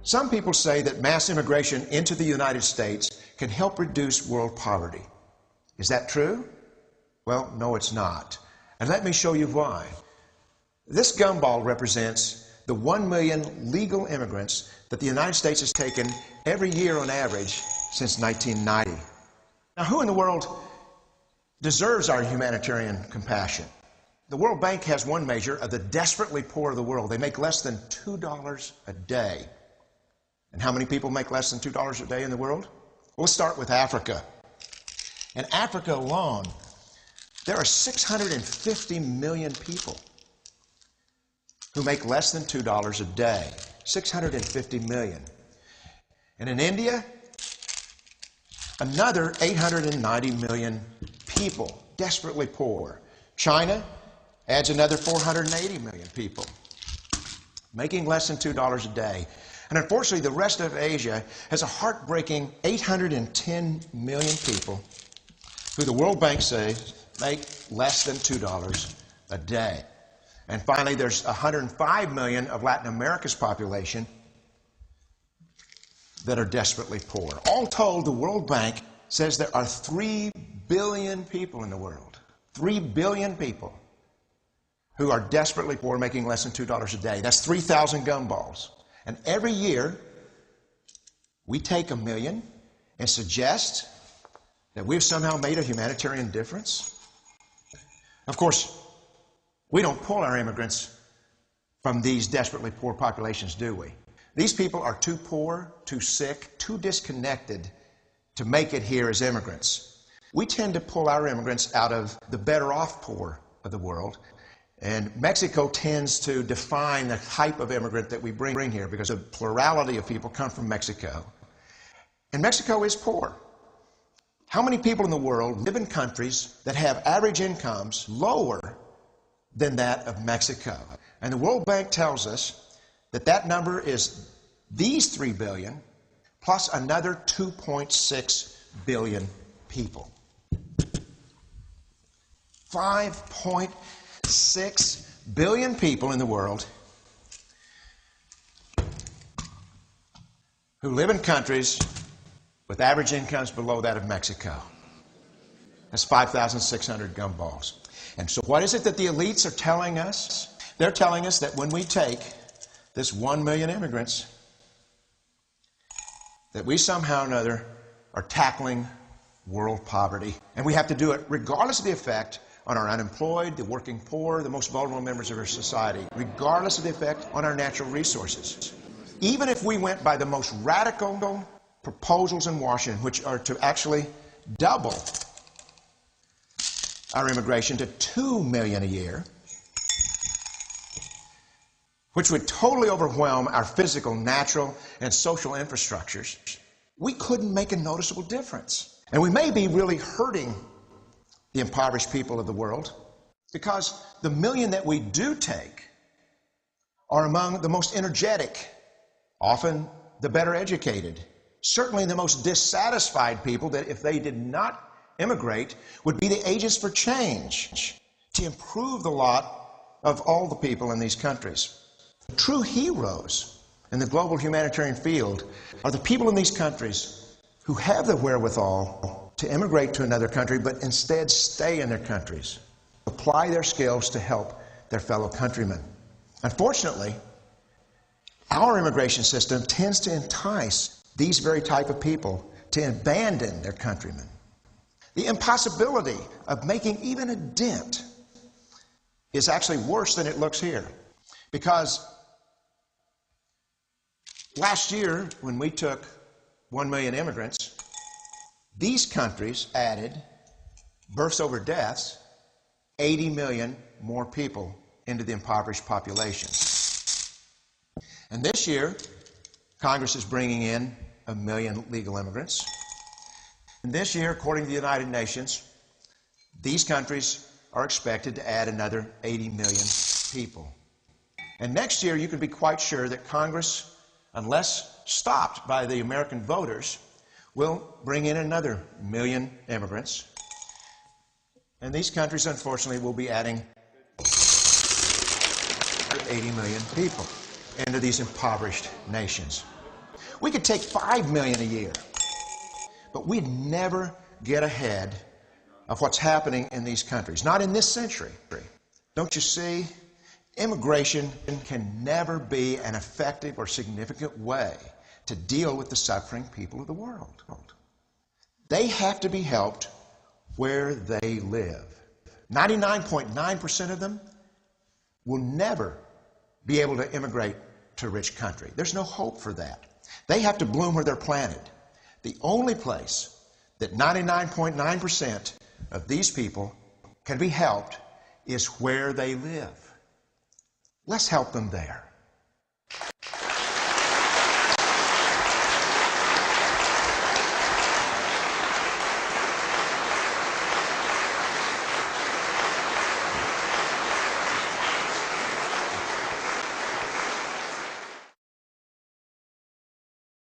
Some people say that mass immigration into the United States can help reduce world poverty. Is that true? Well, no, it's not. And let me show you why. This gumball represents the 1 million legal immigrants that the United States has taken every year on average since 1990. Now, who in the world deserves our humanitarian compassion? The World Bank has one measure of the desperately poor of the world. They make less than $2 a day. And how many people make less than $2 a day in the world? Well, let's start with Africa. In Africa alone, there are 650 million people who make less than $2 a day. 650 million. And in India, another 890 million people, desperately poor. China adds another 480 million people, making less than $2 a day. And unfortunately, the rest of Asia has a heartbreaking 810 million people who the World Bank says make less than $2 a day. And finally, there's 105 million of Latin America's population that are desperately poor. All told, the World Bank says there are 3 billion people in the world. 3 billion people who are desperately poor, making less than $2 a day. That's 3,000 gumballs. And every year, we take 1 million and suggest that we've somehow made a humanitarian difference. Of course, we don't pull our immigrants from these desperately poor populations, do we? These people are too poor, too sick, too disconnected to make it here as immigrants. We tend to pull our immigrants out of the better off poor of the world. And Mexico tends to define the type of immigrant that we bring here because a plurality of people come from Mexico. And Mexico is poor. How many people in the world live in countries that have average incomes lower than that of Mexico? And the World Bank tells us that that number is these 3 billion plus another 2.6 billion people. 5.6 billion people in the world who live in countries with average incomes below that of Mexico. That's 5,600 gumballs. And so what is it that the elites are telling us? They're telling us that when we take this 1 million immigrants, that we somehow or another are tackling world poverty. And we have to do it regardless of the effect on our unemployed, the working poor, the most vulnerable members of our society, regardless of the effect on our natural resources. Even if we went by the most radical proposals in Washington, which are to actually double our immigration to 2 million a year, which would totally overwhelm our physical, natural, and social infrastructures, we couldn't make a noticeable difference. And we may be really hurting the impoverished people of the world because the 1 million that we do take are among the most energetic, often the better educated, certainly the most dissatisfied people that if they did not immigrate would be the agents for change to improve the lot of all the people in these countries. True heroes in the global humanitarian field are the people in these countries who have the wherewithal to immigrate to another country, but instead stay in their countries, apply their skills to help their fellow countrymen. Unfortunately, our immigration system tends to entice these very type of people to abandon their countrymen. The impossibility of making even a dent is actually worse than it looks here. Because last year, when we took 1 million immigrants, these countries added, births over deaths, 80 million more people into the impoverished population. And this year, Congress is bringing in 1 million legal immigrants. And this year, according to the United Nations, these countries are expected to add another 80 million people. And next year, you can be quite sure that Congress, unless stopped by the American voters, will bring in another 1 million immigrants. And these countries, unfortunately, will be adding 80 million people into these impoverished nations. We could take 5 million a year, but we'd never get ahead of what's happening in these countries. Not in this century. Don't you see? Immigration can never be an effective or significant way to deal with the suffering people of the world. They have to be helped where they live. 99.9% of them will never be able to immigrate to a rich country. There's no hope for that. They have to bloom where they're planted. The only place that 99.9% of these people can be helped is where they live. Let's help them there.